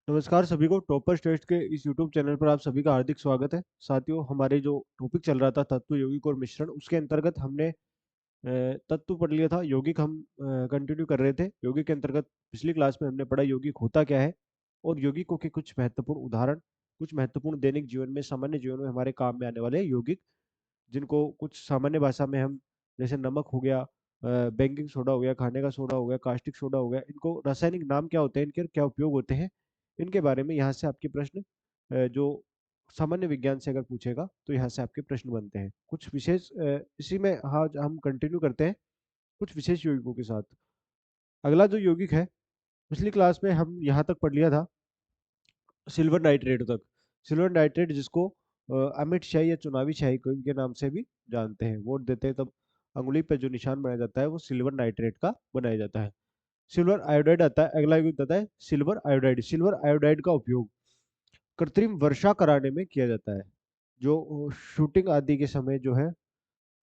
नमस्कार सभी को टॉपर्स टेस्ट के इस यूट्यूब चैनल पर आप सभी का हार्दिक स्वागत है। साथियों, हमारे जो टॉपिक चल रहा था तत्व यौगिक और मिश्रण, उसके अंतर्गत हमने तत्व पढ़ लिया था। यौगिक हम कंटिन्यू कर रहे थे। यौगिक के अंतर्गत पिछली क्लास में हमने पढ़ा यौगिक होता क्या है और यौगिकों के कुछ महत्वपूर्ण उदाहरण, कुछ महत्वपूर्ण दैनिक जीवन में, सामान्य जीवन में हमारे काम में आने वाले यौगिक, जिनको कुछ सामान्य भाषा में हम, जैसे नमक हो गया, बेकिंग सोडा हो गया, खाने का सोडा हो गया, कास्टिक सोडा हो गया, इनको रासायनिक नाम क्या होते हैं, इनके क्या उपयोग होते हैं, इनके बारे में यहाँ से आपके प्रश्न जो सामान्य विज्ञान से अगर पूछेगा तो यहाँ से आपके प्रश्न बनते हैं। कुछ विशेष इसी में हाँ हम कंटिन्यू करते हैं कुछ विशेष यौगिकों के साथ। अगला जो यौगिक है, पिछली क्लास में हम यहाँ तक पढ़ लिया था सिल्वर नाइट्रेट तक। सिल्वर नाइट्रेट जिसको अमिट शाही या चुनावी शाही के नाम से भी जानते हैं, वोट देते हैं तब अंगुली पे जो निशान बनाया जाता है वो सिल्वर नाइट्रेट का बनाया जाता है। सिल्वर आयोडाइड आता है, अगला यौगिक आता है सिल्वर आयोडाइड। सिल्वर आयोडाइड का उपयोग कृत्रिम वर्षा कराने में किया जाता है। जो शूटिंग आदि के समय जो है,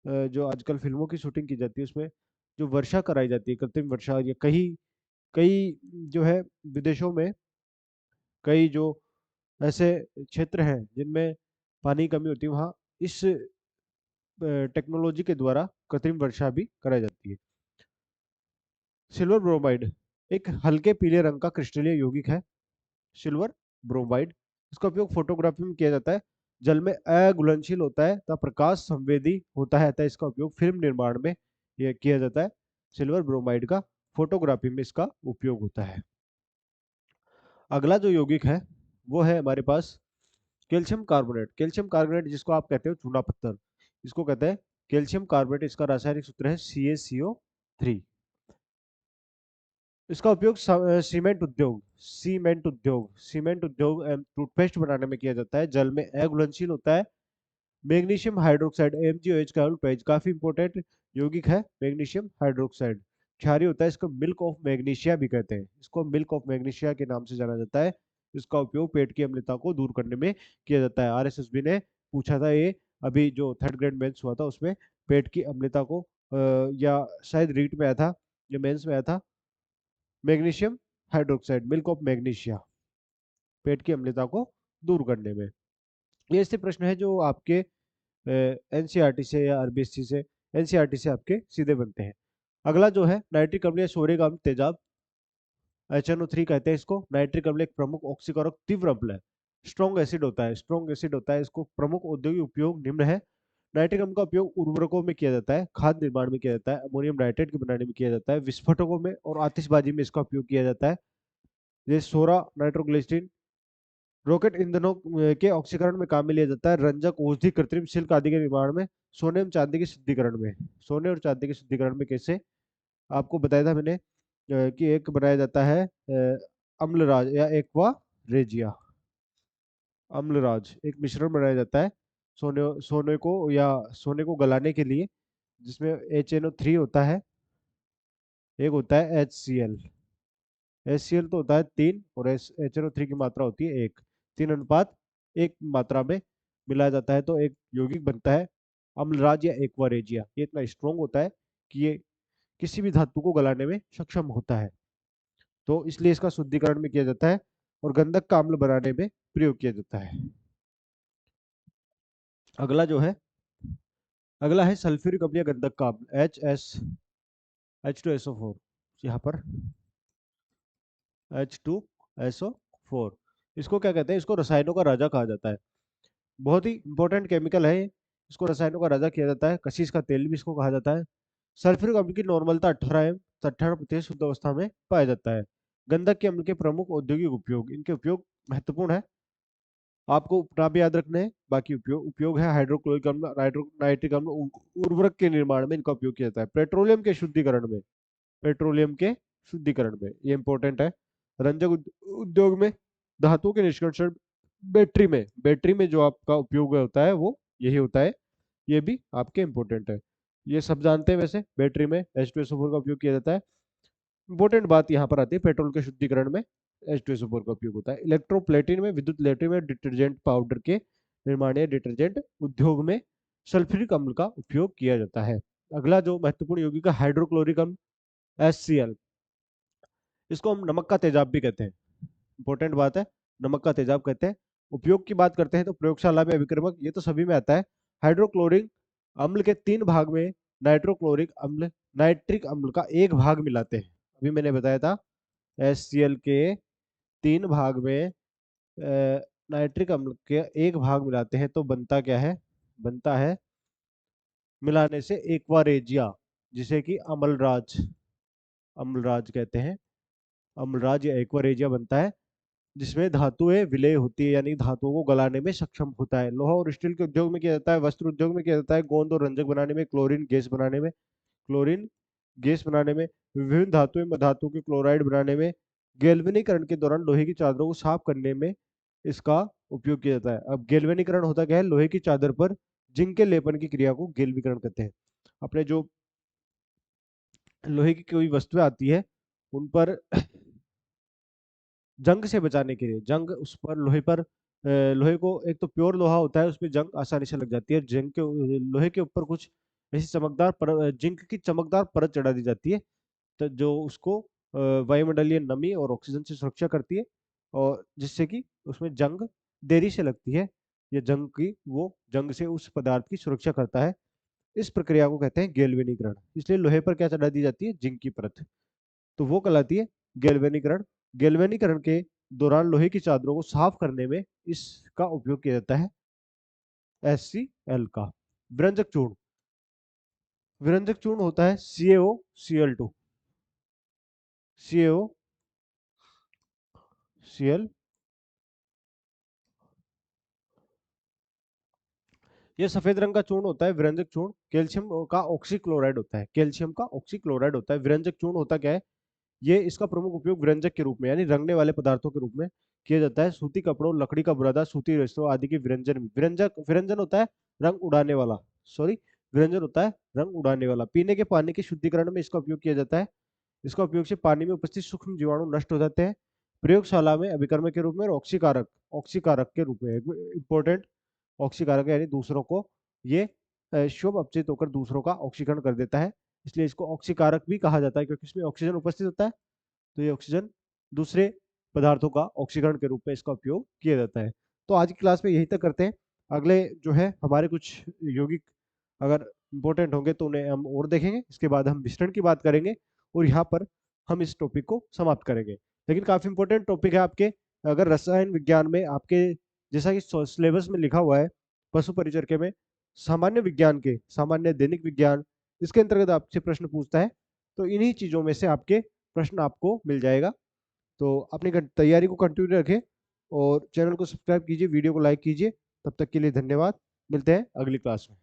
जो आजकल फिल्मों की शूटिंग की जाती है उसमें जो वर्षा कराई जाती है, कृत्रिम वर्षा, या कई कई जो है विदेशों में कई जो ऐसे क्षेत्र हैं जिनमें पानी की कमी होती है, वहाँ इस टेक्नोलॉजी के द्वारा कृत्रिम वर्षा भी कराई जाती है। सिल्वर ब्रोमाइड एक हल्के पीले रंग का क्रिस्टलीय यौगिक है। सिल्वर ब्रोमाइड, इसका उपयोग फोटोग्राफी में किया जाता है। जल में अघुलनशील होता है तथा प्रकाश संवेदी होता है, अतः इसका उपयोग फिल्म निर्माण में यह किया जाता है। सिल्वर ब्रोमाइड का फोटोग्राफी में इसका उपयोग होता है। अगला जो यौगिक है वो है हमारे पास कैल्शियम कार्बोनेट। कैल्शियम कार्बोनेट जिसको आप कहते हो चूना पत्थर, इसको कहते हैं कैल्शियम कार्बोनेट। इसका रासायनिक सूत्र है CaCO3। इसका उपयोग सीमेंट उद्योग एवं टूथपेस्ट बनाने में किया जाता है। जल में अघुलनशील होता है। मैग्नीशियम हाइड्रोक्साइड MgOH का अल्पहाइड काफी इंपॉर्टेंट यौगिक है। मैग्नीशियम हाइड्रोक्साइड क्षारीय होता है, इसको मिल्क ऑफ मैग्नीशिया भी कहते हैं। इसको मिल्क ऑफ मैग्नीशिया के नाम से जाना जाता है। इसका उपयोग पेट की अम्लता को दूर करने में किया जाता है। RSSB ने पूछा था ये, अभी जो थर्ड ग्रेड मेंस हुआ था उसमें पेट की अम्लता को या शायद रीट में आया था या मेंस में आया था, magnesium hydroxide milk of magnesia पेट की अम्लता को दूर करने में। ये ऐसे प्रश्न है जो आपके NCERT से या RBSC से, NCERT से आपके सीधे बनते हैं। अगला जो है नाइट्रिक अम्ल या सोडिक अम्ल तेजाब, HNO3 कहते हैं इसको। नाइट्रिक अम्ल एक प्रमुख ऑक्सीकारक तीव्र अम्ल है। स्ट्रॉन्ग एसिड होता है, स्ट्रॉन्ग एसिड होता है। इसको प्रमुख औद्योगिक उपयोग निम्न है। नाइट्रिक अम्ल का उपयोग उर्वरकों में किया जाता है, खाद निर्माण में किया जाता है, अमोनियम नाइट्रेट के बनाने में किया जाता है, विस्फोटकों में और आतिशबाजी में इसका उपयोग किया जाता है। जैसे सोरा नाइट्रोग्लिसरीन रॉकेट ईंधनों के ऑक्सीकरण में काम में लिया जाता है। रंजक, औषधि, कृत्रिम सिल्क आदि के निर्माण में, सोने एवं चांदी के शुद्धिकरण में। सोने और चांदी के शुद्धिकरण में कैसे, आपको बताया था मैंने कि एक बनाया जाता है अम्लराज या एक्वा रेजिया। अम्लराज एक मिश्रण बनाया जाता है सोने को या सोने को गलाने के लिए, जिसमें HNO3 होता है, एक होता है HCl। HCl तो होता है 3 और HNO3 की मात्रा होती है 1। 3:1 मात्रा में मिलाया जाता है तो एक यौगिक बनता है अम्लराज या एक्वा रेजिया। ये इतना स्ट्रॉन्ग होता है कि ये किसी भी धातु को गलाने में सक्षम होता है, तो इसलिए इसका शुद्धिकरण में किया जाता है और गंधक का अम्ल बनाने में प्रयोग किया जाता है। अगला जो है, अगला है सल्फ्यूरिक अम्ल या गंधक का अम्ल, H2SO4। यहाँ पर H2SO4, इसको क्या कहते हैं, इसको रसायनों का राजा कहा जाता है। बहुत ही इंपॉर्टेंट केमिकल है। इसको रसायनों का राजा किया जाता है। कशीस का तेल भी इसको कहा जाता है। सल्फ्यूरिक अम्ल की नॉर्मलता 18% शुद्ध अवस्था में पाया जाता है। गंधक के अम्ल के प्रमुख औद्योगिक उपयोग, इनके उपयोग महत्वपूर्ण है, आपको नाम याद रखने हैं। बाकी उपयोग है हाइड्रोक्लोरिक अम्ल, नाइट्रिक अम्ल, उर्वरक के निर्माण में इनका उपयोग किया जाता है। पेट्रोलियम के शुद्धिकरण में ये इंपॉर्टेंट है। रंजक उद्योग में, धातुओं के निष्कर्षण, बैटरी में जो आपका उपयोग होता है वो यही होता है। ये भी आपके इंपॉर्टेंट है, ये सब जानते हैं। वैसे बैटरी में H2SO4 का उपयोग किया जाता है। इंपॉर्टेंट बात यहाँ पर आती है, पेट्रोल के शुद्धिकरण में H2SO4 का उपयोग होता है। इलेक्ट्रोप्लेटिन में, विद्युत लेटरिन में, डिटर्जेंट पाउडर के निर्माण या डिटर्जेंट उद्योग में सल्फ्यूरिक अम्ल का उपयोग किया जाता है। अगला जो महत्वपूर्ण यौगिक है हाइड्रोक्लोरिक अम्ल HCl, इसको हम नमक का तेजाब भी कहते हैं। इंपॉर्टेंट बात है, नमक का तेजाब कहते हैं। उपयोग की बात करते हैं तो प्रयोगशाला में अभिक्रमक, ये तो सभी में आता है। हाइड्रोक्लोरिक अम्ल के 3 भाग में नाइट्रोक्लोरिक अम्ल नाइट्रिक अम्ल का 1 भाग मिलाते हैं। अभी मैंने बताया था HCl के 3 भाग में नाइट्रिक अम्ल के 1 भाग मिलाते हैं तो बनता क्या है, बनता है मिलाने से एक्वारेजिया, जिसे कि अम्लराज अम्लराज कहते हैं। अम्लराज या एक्वारेजिया बनता है, जिसमें धातुएं विलय होती है, यानी धातुओं को गलाने में सक्षम होता है। लोहा और स्टील के उद्योग में किया जाता है, वस्त्र उद्योग में किया जाता है, गोंद और रंजक बनाने में, क्लोरीन गैस बनाने में, विभिन्न धातुएं धातु के क्लोराइड बनाने में, गैल्वेनीकरण के दौरान लोहे की चादरों को साफ करने में इसका उपयोग किया जाता है। अब गैल्वेनीकरण होता क्या है, लोहे की चादर पर जिंक के लेपन की क्रिया को गैल्वीकरण कहते हैं। अपने जो लोहे की कोई वस्तुएं आती है उन पर जंग से बचाने के लिए, जंग उस पर लोहे पर लोहे को, एक तो प्योर लोहा होता है उसमें जंग आसानी से लग जाती है, जंग के लोहे के ऊपर कुछ ऐसी चमकदार जिंक की चमकदार परत चढ़ा दी जाती है, तो जो उसको वायुमंडलीय नमी और ऑक्सीजन से सुरक्षा करती है, और जिससे कि उसमें जंग देरी से लगती है, ये जंग की वो जंग से उस पदार्थ की सुरक्षा करता है। इस प्रक्रिया को कहते हैं गैल्वेनीकरण। इसलिए लोहे पर क्या चढ़ा दी जाती है, जिंक की परत, तो वो कहलाती है गैल्वेनीकरण। गैल्वेनीकरण के दौरान लोहे की चादरों को साफ करने में इसका उपयोग किया जाता है HCl का। विरंजक चूर्ण, विरंजक चूर्ण होता है CaOCl2, CaOCl। ये सफेद रंग का चूर्ण होता है विरंजक चूर्ण, कैल्शियम का ऑक्सीक्लोराइड होता है, कैल्शियम का ऑक्सीक्लोराइड होता है। विरंजक चूर्ण होता क्या है, ये इसका प्रमुख उपयोग विरंजक के रूप में, यानी रंगने वाले पदार्थों के रूप में किया जाता है। सूती कपड़ों, लकड़ी का बुरादा, सूती रेशों आदि के विरंजन में, विरंजन होता है रंग उड़ाने वाला, सॉरी, विरंजन होता है रंग उड़ाने वाला। पीने के पानी के शुद्धिकरण में इसका उपयोग किया जाता है। इसका उपयोग से पानी में उपस्थित सूक्ष्म जीवाणु नष्ट हो जाते हैं। प्रयोगशाला में अभिकर्मक के रूप में और ऑक्सीकारक ऑक्सीकारक के रूप में, इंपॉर्टेंट, ऑक्सीकारक यानी दूसरों को ये शुभ अपचित होकर दूसरों का ऑक्सीकरण कर देता है, इसलिए इसको ऑक्सीकारक भी कहा जाता है, क्योंकि इसमें ऑक्सीजन उपस्थित होता है, तो ये ऑक्सीजन दूसरे पदार्थों का ऑक्सीकरण के रूप में इसका उपयोग किया जाता है। तो आज की क्लास में यही तक करते हैं। अगले जो है हमारे कुछ यौगिक अगर इंपॉर्टेंट होंगे तो उन्हें हम और देखेंगे, इसके बाद हम मिश्रण की बात करेंगे और यहाँ पर हम इस टॉपिक को समाप्त करेंगे। लेकिन काफी इंपॉर्टेंट टॉपिक है आपके, अगर रसायन विज्ञान में आपके, जैसा कि सिलेबस में लिखा हुआ है पशु परिचर्या में, सामान्य विज्ञान के, सामान्य दैनिक विज्ञान, इसके अंतर्गत आपसे प्रश्न पूछता है, तो इन्हीं चीजों में से आपके प्रश्न आपको मिल जाएगा। तो अपनी तैयारी को कंटिन्यू रखें और चैनल को सब्सक्राइब कीजिए, वीडियो को लाइक कीजिए। तब तक के लिए धन्यवाद, मिलते हैं अगली क्लास में।